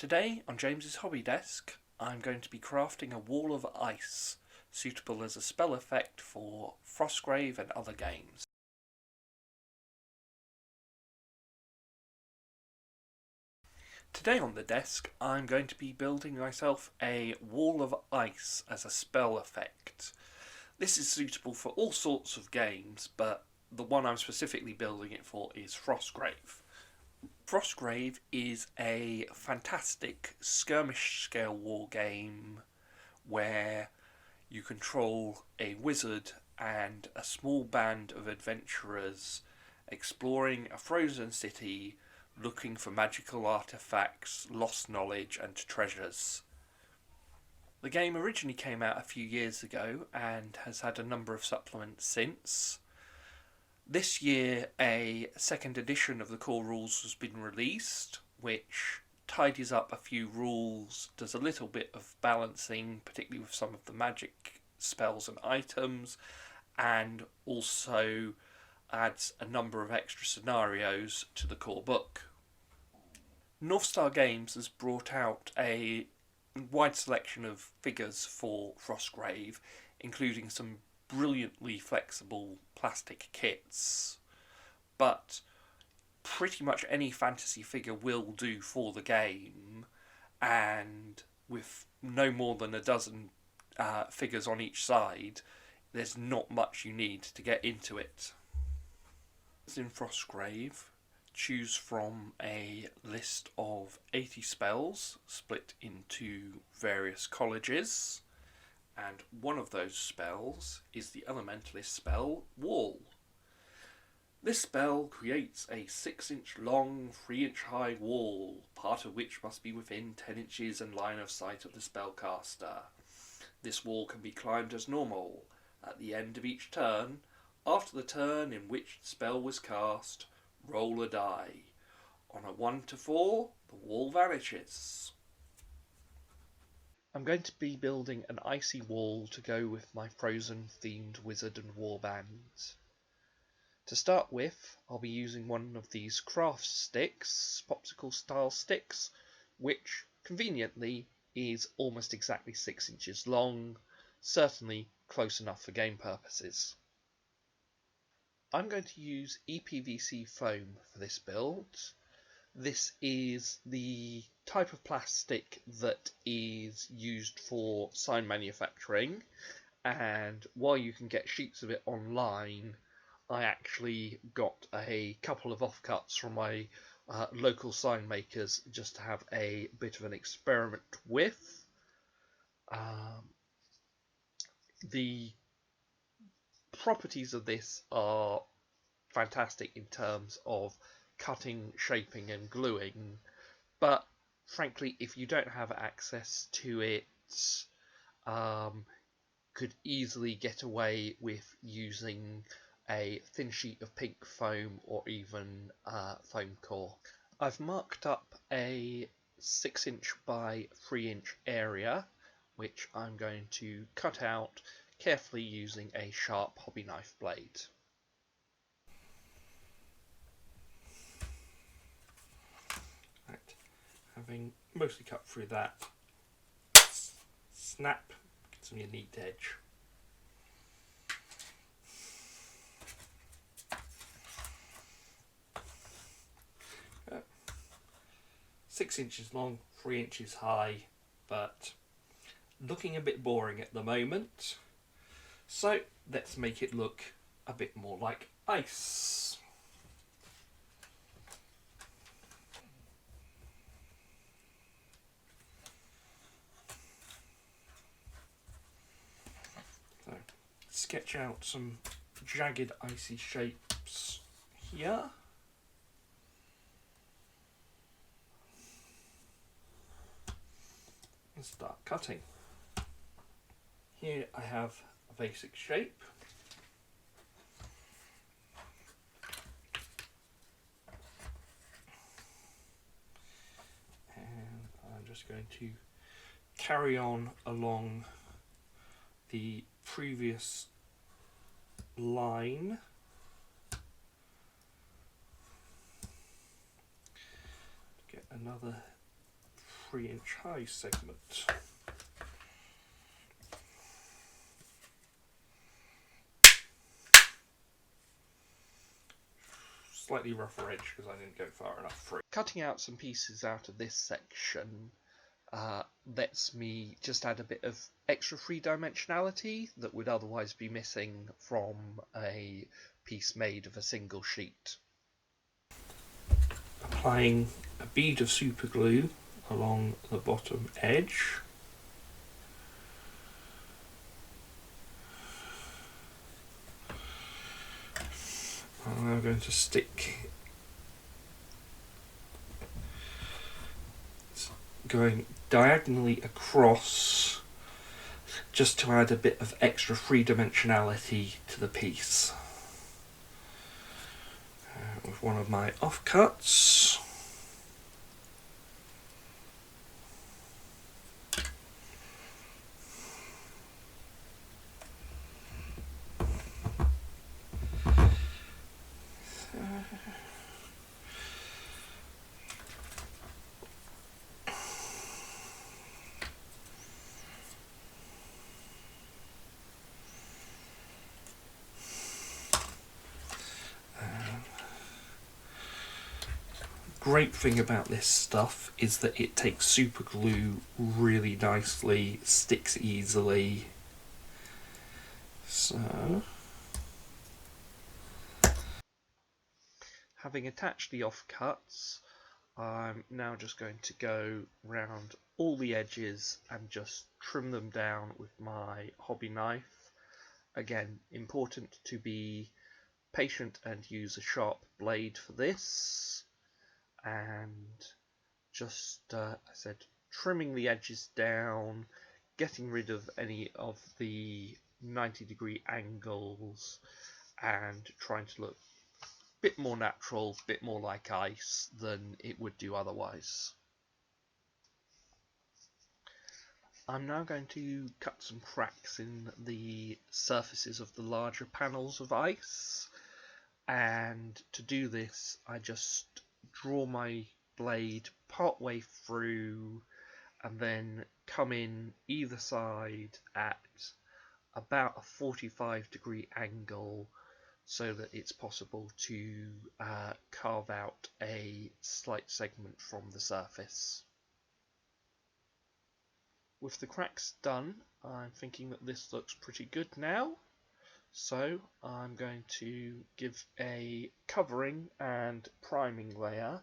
Today on James's hobby desk, I'm going to be crafting a wall of ice, suitable as a spell effect for Frostgrave and other games. Today on the desk, I'm going to be building myself a wall of ice as a spell effect. This is suitable for all sorts of games, but the one I'm specifically building it for is Frostgrave. Frostgrave is a fantastic skirmish scale war game where you control a wizard and a small band of adventurers exploring a frozen city looking for magical artifacts, lost knowledge and treasures. The game originally came out a few years ago and has had a number of supplements since. This year a second edition of the core rules has been released, which tidies up a few rules, does a little bit of balancing, particularly with some of the magic spells and items, and also adds a number of extra scenarios to the core book. North Star Games has brought out a wide selection of figures for Frostgrave, including some brilliantly flexible plastic kits, but pretty much any fantasy figure will do for the game, and with no more than a dozen figures on each side, there's not much you need to get into it. In Frostgrave, choose from a list of 80 spells split into various colleges, and one of those spells is the elementalist spell Wall. This spell creates a 6-inch long, 3-inch high wall, part of which must be within 10 inches and line of sight of the spellcaster. This wall can be climbed as normal. At the end of each turn, after the turn in which the spell was cast, roll a die. On a 1 to 4, the wall vanishes. I'm going to be building an icy wall to go with my frozen themed wizard and warband. To start with, I'll be using one of these craft sticks, popsicle style sticks, which conveniently is almost exactly 6 inches long, certainly close enough for game purposes. I'm going to use EPVC foam for this build. This is the type of plastic that is used for sign manufacturing, and while you can get sheets of it online, I actually got a couple of offcuts from my local sign makers just to have a bit of an experiment with. The properties of this are fantastic in terms of cutting, shaping and gluing, but frankly if you don't have access to it, could easily get away with using a thin sheet of pink foam or even foam core. I've marked up a 6-inch by 3-inch area which I'm going to cut out carefully using a sharp hobby knife blade. Right, having mostly cut through that, snap, gets me a neat edge. Uh, 6 inches long, 3 inches high, but looking a bit boring at the moment, so let's make it look a bit more like ice. So, sketch out some jagged icy shapes here. And start cutting. Here I have a basic shape. And I'm just going to carry on along the previous line. Get another 3-inch high segment. Slightly rougher edge because I didn't go far enough through. Cutting out some pieces out of this section lets me just add a bit of extra three-dimensionality that would otherwise be missing from a piece made of a single sheet. Applying a bead of super glue along the bottom edge. I'm now going to stick going diagonally across just to add a bit of extra three-dimensionality to the piece. With one of my offcuts. Great thing about this stuff is that it takes super glue really nicely, sticks easily. So, having attached the offcuts, I'm now just going to go round all the edges and just trim them down with my hobby knife. Again, important to be patient and use a sharp blade for this. And just, I said, trimming the edges down, getting rid of any of the 90-degree angles, and trying to look a bit more natural, a bit more like ice than it would do otherwise. I'm now going to cut some cracks in the surfaces of the larger panels of ice, and to do this I just draw my blade part way through and then come in either side at about a 45-degree angle so that it's possible to carve out a slight segment from the surface. With the cracks done, I'm thinking that this looks pretty good now. So I'm going to give a covering and priming layer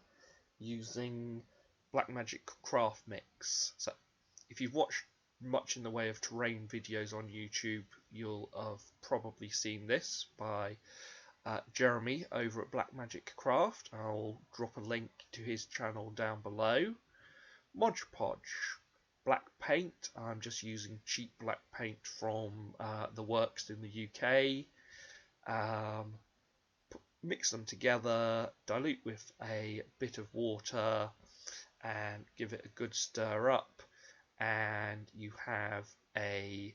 using Blackmagic Craft Mix. So if you've watched much in the way of terrain videos on YouTube, you'll have probably seen this by Jeremy over at Blackmagic Craft. I'll drop a link to his channel down below. Mod Podge. Black paint, I'm just using cheap black paint from the works in the UK. Mix them together, dilute with a bit of water and give it a good stir up, and you have a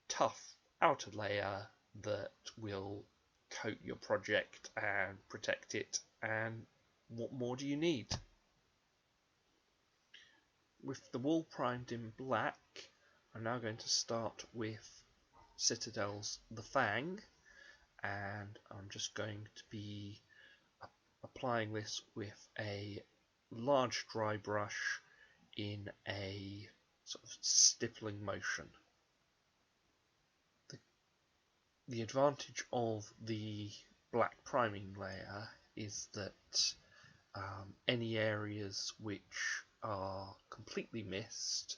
tough outer layer that will coat your project and protect it. And what more do you need? With the wall primed in black, I'm now going to start with Citadel's The Fang, and I'm just going to be applying this with a large dry brush in a sort of stippling motion. The advantage of the black priming layer is that any areas which are completely missed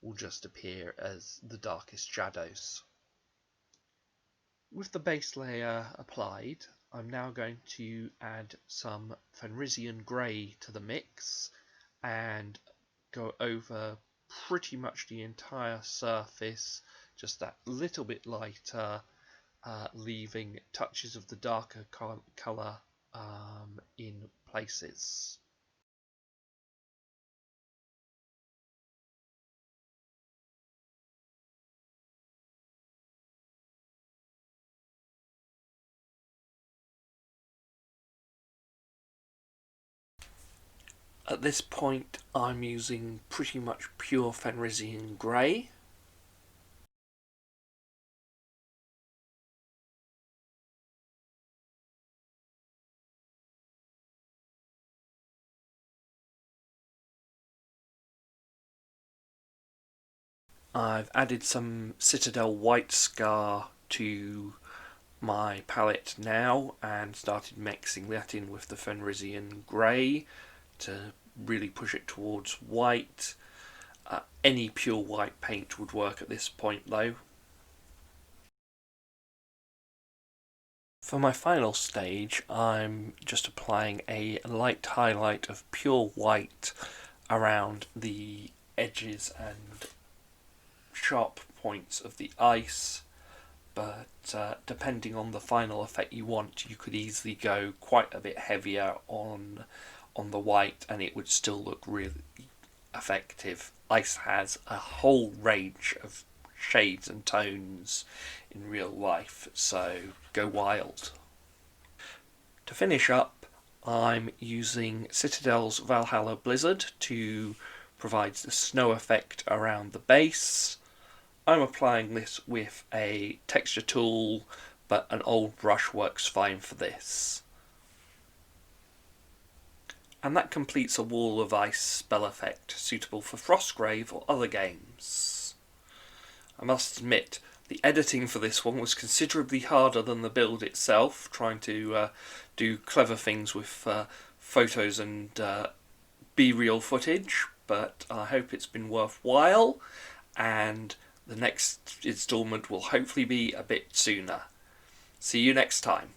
will just appear as the darkest shadows. With the base layer applied, I'm now going to add some Fenrisian Grey to the mix and go over pretty much the entire surface, just that little bit lighter, leaving touches of the darker colour in places. At this point I'm using pretty much pure Fenrisian Grey. I've added some Citadel White Scar to my palette now and started mixing that in with the Fenrisian Grey to really push it towards white. Any pure white paint would work at this point though. For my final stage, I'm just applying a light highlight of pure white around the edges and sharp points of the ice, but depending on the final effect you want, you could easily go quite a bit heavier on the white and it would still look really effective. Ice has a whole range of shades and tones in real life, so go wild. To finish up, I'm using Citadel's Valhalla Blizzard to provide the snow effect around the base. I'm applying this with a texture tool, but an old brush works fine for this. And that completes a wall of ice spell effect suitable for Frostgrave or other games. I must admit, the editing for this one was considerably harder than the build itself, trying to do clever things with photos and B-reel footage, but I hope it's been worthwhile, and the next instalment will hopefully be a bit sooner. See you next time.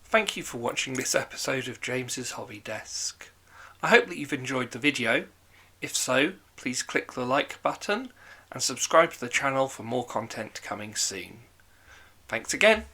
Thank you for watching this episode of James's Hobby Desk. I hope that you've enjoyed the video. If so, please click the like button and subscribe to the channel for more content coming soon. Thanks again.